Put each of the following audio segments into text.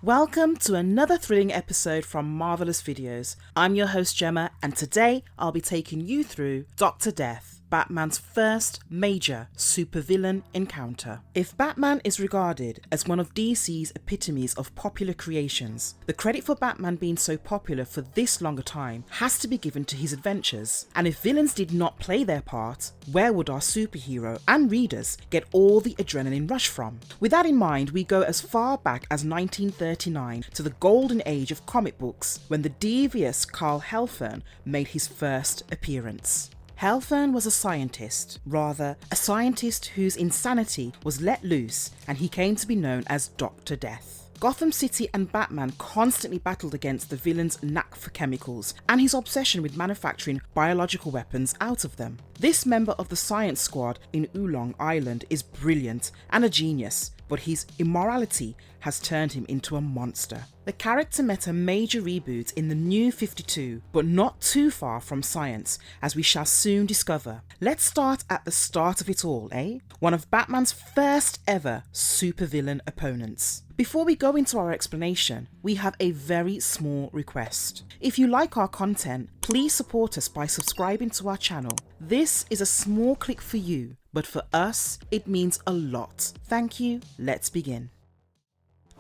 Welcome to another thrilling episode from Marvelous Videos. I'm your host Gemma, and today I'll be taking you through Dr. Death, Batman's first major supervillain encounter. If Batman is regarded as one of DC's epitomes of popular creations, the credit for Batman being so popular for this long a time has to be given to his adventures. And if villains did not play their part, where would our superhero and readers get all the adrenaline rush from? With that in mind, we go as far back as 1939 to the golden age of comic books, when the devious Carl Helfern made his first appearance. Helfern was a scientist whose insanity was let loose, and he came to be known as Dr. Death. Gotham City and Batman constantly battled against the villain's knack for chemicals and his obsession with manufacturing biological weapons out of them. This member of the science squad in Oolong Island is brilliant and a genius, but his immorality has turned him into a monster. The character met a major reboot in the New 52, but not too far from science, as we shall soon discover. Let's start at the start of it all, eh? One of Batman's first ever supervillain opponents. Before we go into our explanation, we have a very small request. If you like our content, please support us by subscribing to our channel. This is a small click for you, but for us, it means a lot. Thank you. Let's begin.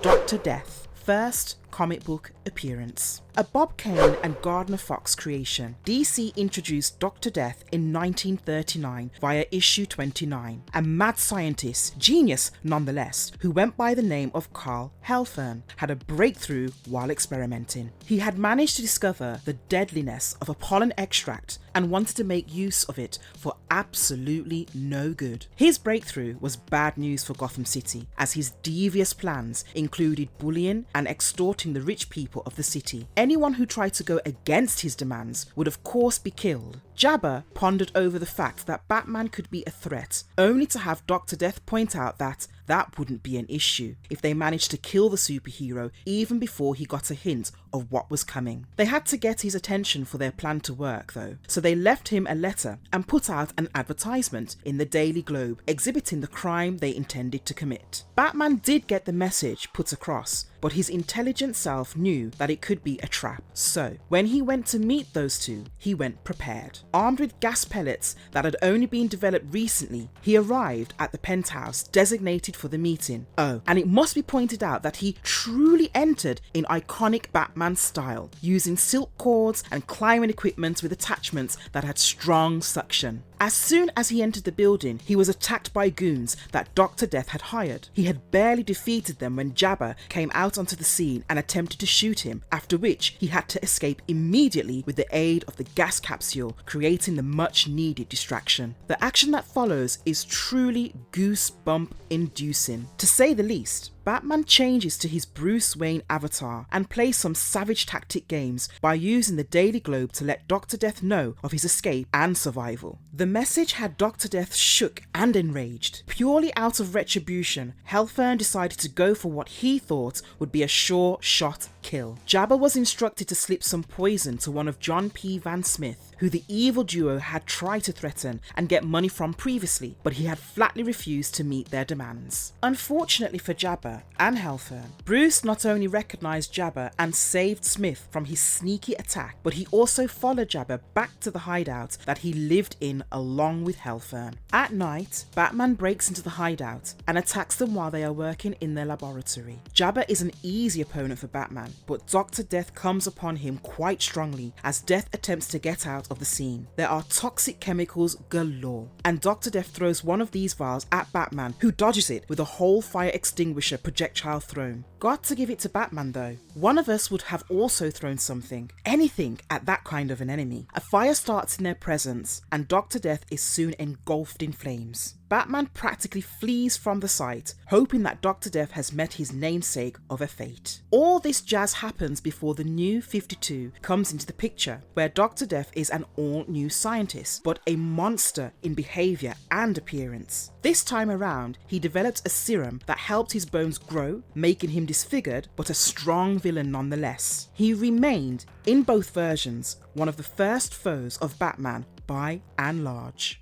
Dr. Death, first comic book appearance. A Bob Kane and Gardner Fox creation, DC introduced Dr. Death in 1939 via issue 29, a mad scientist, genius nonetheless, who went by the name of Carl Helfern, had a breakthrough while experimenting. He had managed to discover the deadliness of a pollen extract and wanted to make use of it for absolutely no good. His breakthrough was bad news for Gotham City, as his devious plans included bullying and extorting the rich people of the city. Anyone who tried to go against his demands would of course be killed. Jabba pondered over the fact that Batman could be a threat, only to have Dr. Death point out that wouldn't be an issue if they managed to kill the superhero even before he got a hint of what was coming. They had to get his attention for their plan to work though, so they left him a letter and put out an advertisement in the Daily Globe exhibiting the crime they intended to commit. Batman did get the message put across, but his intelligent self knew that it could be a trap. So, when he went to meet those two, he went prepared. Armed with gas pellets that had only been developed recently, he arrived at the penthouse designated for the meeting. Oh, and it must be pointed out that he truly entered in iconic Batman style, using silk cords and climbing equipment with attachments that had strong suction. As soon as he entered the building, he was attacked by goons that Dr. Death had hired. He had barely defeated them when Jabba came out onto the scene and attempted to shoot him, after which he had to escape immediately with the aid of the gas capsule, creating the much needed distraction. The action that follows is truly goosebump inducing, to say the least. Batman changes to his Bruce Wayne avatar and plays some savage tactic games by using the Daily Globe to let Dr. Death know of his escape and survival. The message had Dr. Death shook and enraged. Purely out of retribution, Helfern decided to go for what he thought would be a sure shot kill. Jabba was instructed to slip some poison to one of John P. Van Smith, who the evil duo had tried to threaten and get money from previously, but he had flatly refused to meet their demands. Unfortunately for Jabba and Helfern, Bruce not only recognised Jabba and saved Smith from his sneaky attack, but he also followed Jabba back to the hideout that he lived in along with Helfern. At night, Batman breaks into the hideout and attacks them while they are working in their laboratory. Jabba is an easy opponent for Batman, but Dr. Death comes upon him quite strongly as Death attempts to get out of the scene. There are toxic chemicals galore, and Dr. Death throws one of these vials at Batman, who dodges it with a whole fire extinguisher projectile thrown. Got to give it to Batman though. One of us would have also thrown something, anything, at that kind of an enemy. A fire starts in their presence, and Dr. Death is soon engulfed in flames. Batman practically flees from the site, hoping that Dr. Death has met his namesake of a fate. All this jazz happens before the New 52 comes into the picture, where Dr. Death is an all-new scientist, but a monster in behaviour and appearance. This time around, he developed a serum that helped his bones grow, making him disfigured, but a strong villain nonetheless. He remained, in both versions, one of the first foes of Batman by and large.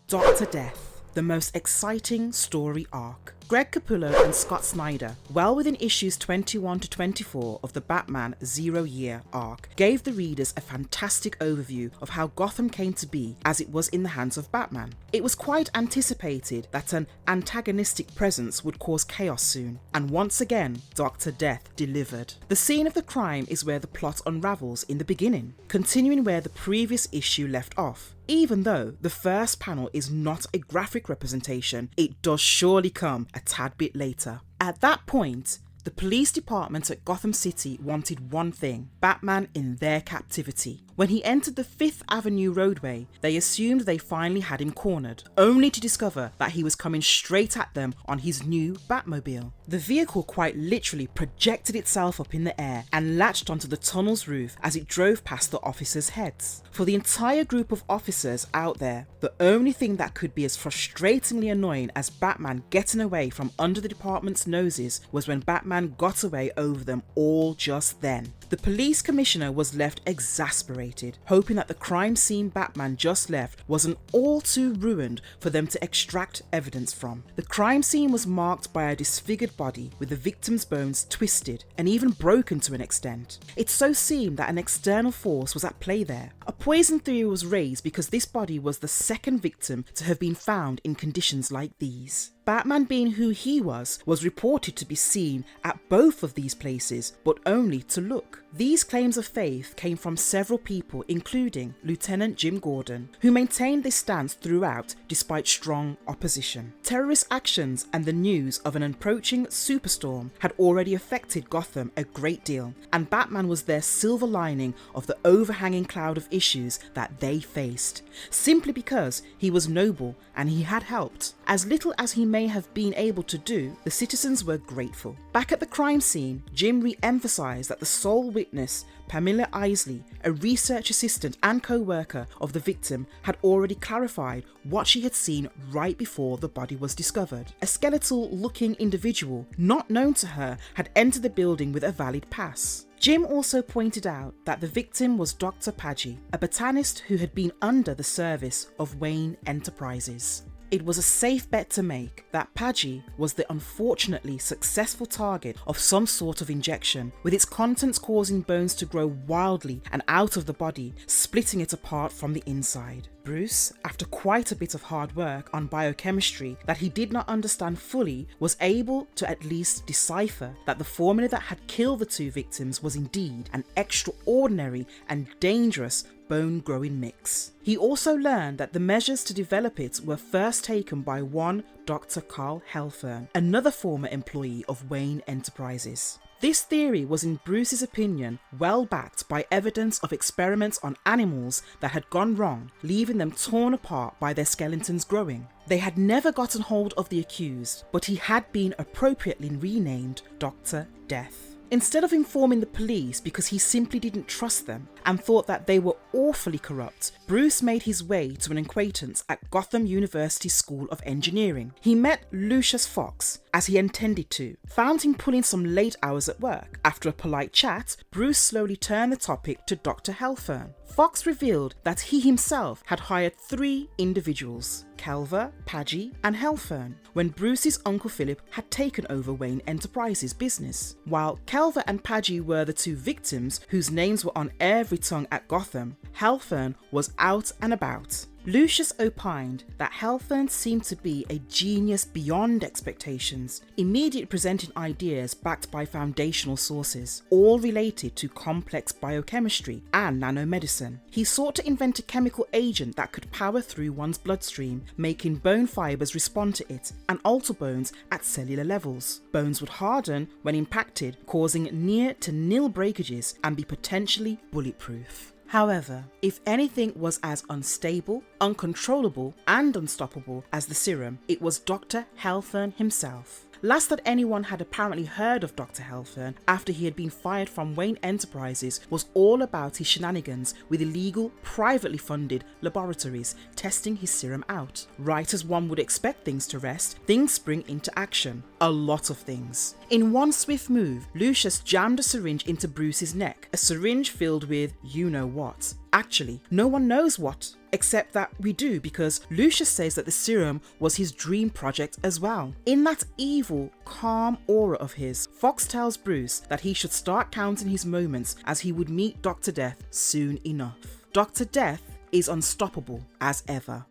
Dr. Death, the most exciting story arc. Greg Capullo and Scott Snyder, well within issues 21 to 24 of the Batman Zero Year arc, gave the readers a fantastic overview of how Gotham came to be as it was in the hands of Batman. It was quite anticipated that an antagonistic presence would cause chaos soon, and once again, Dr. Death delivered. The scene of the crime is where the plot unravels in the beginning, continuing where the previous issue left off. Even though the first panel is not a graphic representation, it does surely come a tad bit later. At that point, the police department at Gotham City wanted one thing: Batman in their captivity. When he entered the 5th Avenue roadway, they assumed they finally had him cornered, only to discover that he was coming straight at them on his new Batmobile. The vehicle quite literally projected itself up in the air and latched onto the tunnel's roof as it drove past the officers' heads. For the entire group of officers out there, the only thing that could be as frustratingly annoying as Batman getting away from under the department's noses was when Batman got away over them all just then. The police commissioner was left exasperated, hoping that the crime scene Batman just left wasn't all too ruined for them to extract evidence from. The crime scene was marked by a disfigured body with the victim's bones twisted and even broken to an extent. It so seemed that an external force was at play there. A poison theory was raised because this body was the second victim to have been found in conditions like these. Batman, being who he was reported to be seen at both of these places, but only to look. These claims of faith came from several people, including Lieutenant Jim Gordon, who maintained this stance throughout despite strong opposition. Terrorist actions and the news of an approaching superstorm had already affected Gotham a great deal, and Batman was their silver lining of the overhanging cloud of issues that they faced, simply because he was noble and he had helped. As little as he may have been able to do, the citizens were grateful. Back at the crime scene, Jim re-emphasised that the sole witness, Pamela Isley, a research assistant and co-worker of the victim, had already clarified what she had seen right before the body was discovered. A skeletal-looking individual, not known to her, had entered the building with a valid pass. Jim also pointed out that the victim was Dr. Paggi, a botanist who had been under the service of Wayne Enterprises. It was a safe bet to make that Paggi was the unfortunately successful target of some sort of injection, with its contents causing bones to grow wildly and out of the body, splitting it apart from the inside. Bruce, after quite a bit of hard work on biochemistry that he did not understand fully, was able to at least decipher that the formula that had killed the two victims was indeed an extraordinary and dangerous bone-growing mix. He also learned that the measures to develop it were first taken by one Dr. Carl Helfern, another former employee of Wayne Enterprises. This theory was, in Bruce's opinion, well backed by evidence of experiments on animals that had gone wrong, leaving them torn apart by their skeletons growing. They had never gotten hold of the accused, but he had been appropriately renamed Dr. Death. Instead of informing the police because he simply didn't trust them and thought that they were awfully corrupt, Bruce made his way to an acquaintance at Gotham University School of Engineering. He met Lucius Fox, as he intended to, found him pulling some late hours at work. After a polite chat, Bruce slowly turned the topic to Dr. Helfern. Fox revealed that he himself had hired 3 individuals, Kelver, Paggi and Helfern, when Bruce's Uncle Philip had taken over Wayne Enterprises business. While Kelver and Paggi were the 2 victims whose names were on every tongue at Gotham, Helfern was out and about. Lucius opined that Helfern seemed to be a genius beyond expectations, immediately presenting ideas backed by foundational sources, all related to complex biochemistry and nanomedicine. He sought to invent a chemical agent that could power through one's bloodstream, making bone fibers respond to it and alter bones at cellular levels. Bones would harden when impacted, causing near to nil breakages and be potentially bulletproof. However, if anything was as unstable, uncontrollable, and unstoppable as the serum, it was Dr. Helfern himself. Last that anyone had apparently heard of Dr. Helfern after he had been fired from Wayne Enterprises was all about his shenanigans with illegal, privately funded laboratories testing his serum out. Right as one would expect things to rest, things spring into action. A lot of things. In one swift move, Lucius jammed a syringe into Bruce's neck, a syringe filled with you-know-what. Actually, no one knows what. Except that we do, because Lucius says that the serum was his dream project as well. In that evil, calm aura of his, Fox tells Bruce that he should start counting his moments as he would meet Dr. Death soon enough. Dr. Death is unstoppable as ever.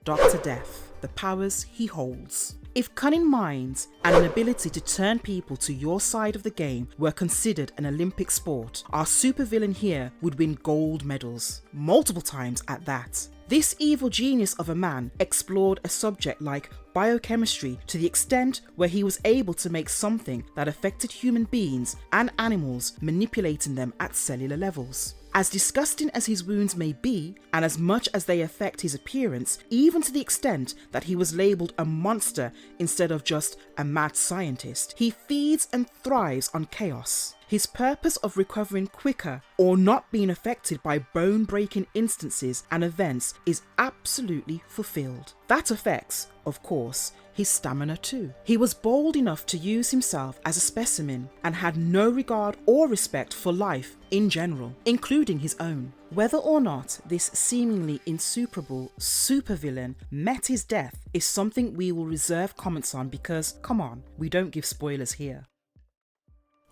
Dr. Death, the powers he holds. If cunning minds and an ability to turn people to your side of the game were considered an Olympic sport, our supervillain here would win gold medals, multiple times at that. This evil genius of a man explored a subject like biochemistry to the extent where he was able to make something that affected human beings and animals, manipulating them at cellular levels. As disgusting as his wounds may be, and as much as they affect his appearance, even to the extent that he was labelled a monster instead of just a mad scientist, he feeds and thrives on chaos. His purpose of recovering quicker or not being affected by bone-breaking instances and events is absolutely fulfilled. That affects, of course, his stamina too. He was bold enough to use himself as a specimen and had no regard or respect for life in general, including his own. Whether or not this seemingly insuperable supervillain met his death is something we will reserve comments on because, come on, we don't give spoilers here.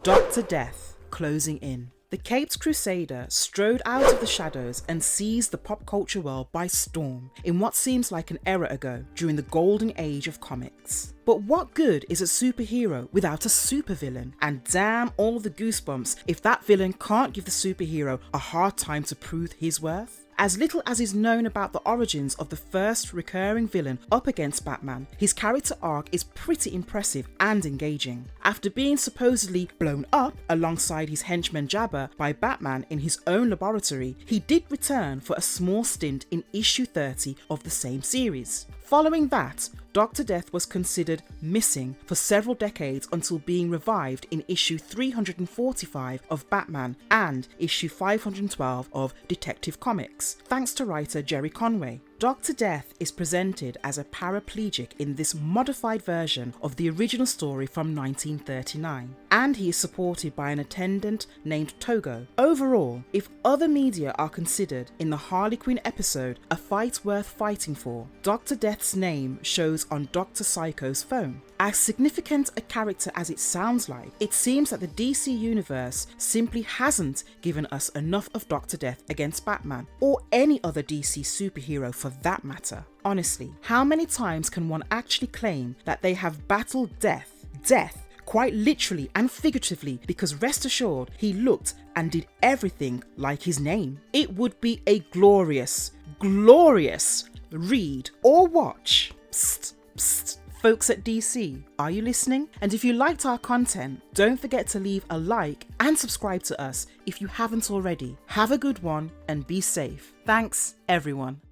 Dr. Death closing in. The Caped Crusader strode out of the shadows and seized the pop culture world by storm in what seems like an era ago during the golden age of comics. But what good is a superhero without a supervillain? And damn all the goosebumps if that villain can't give the superhero a hard time to prove his worth. As little as is known about the origins of the first recurring villain up against Batman, his character arc is pretty impressive and engaging. After being supposedly blown up alongside his henchman Jabba by Batman in his own laboratory, he did return for a small stint in issue 30 of the same series. Following that, Dr. Death was considered missing for several decades until being revived in issue 345 of Batman and issue 512 of Detective Comics, thanks to writer Jerry Conway. Dr. Death is presented as a paraplegic in this modified version of the original story from 1939, and he is supported by an attendant named Togo. Overall, if other media are considered in the Harley Quinn episode a fight worth fighting for, Dr. Death's name shows on Dr. Psycho's phone. As significant a character as it sounds like, it seems that the DC universe simply hasn't given us enough of Dr. Death against Batman, or any other DC superhero for that matter. Honestly, how many times can one actually claim that they have battled death, quite literally and figuratively, because rest assured he looked and did everything like his name? It would be a glorious read or watch. Psst, psst. Folks at DC, are you listening? And if you liked our content, don't forget to leave a like and subscribe to us if you haven't already. Have a good one and be safe. Thanks, everyone.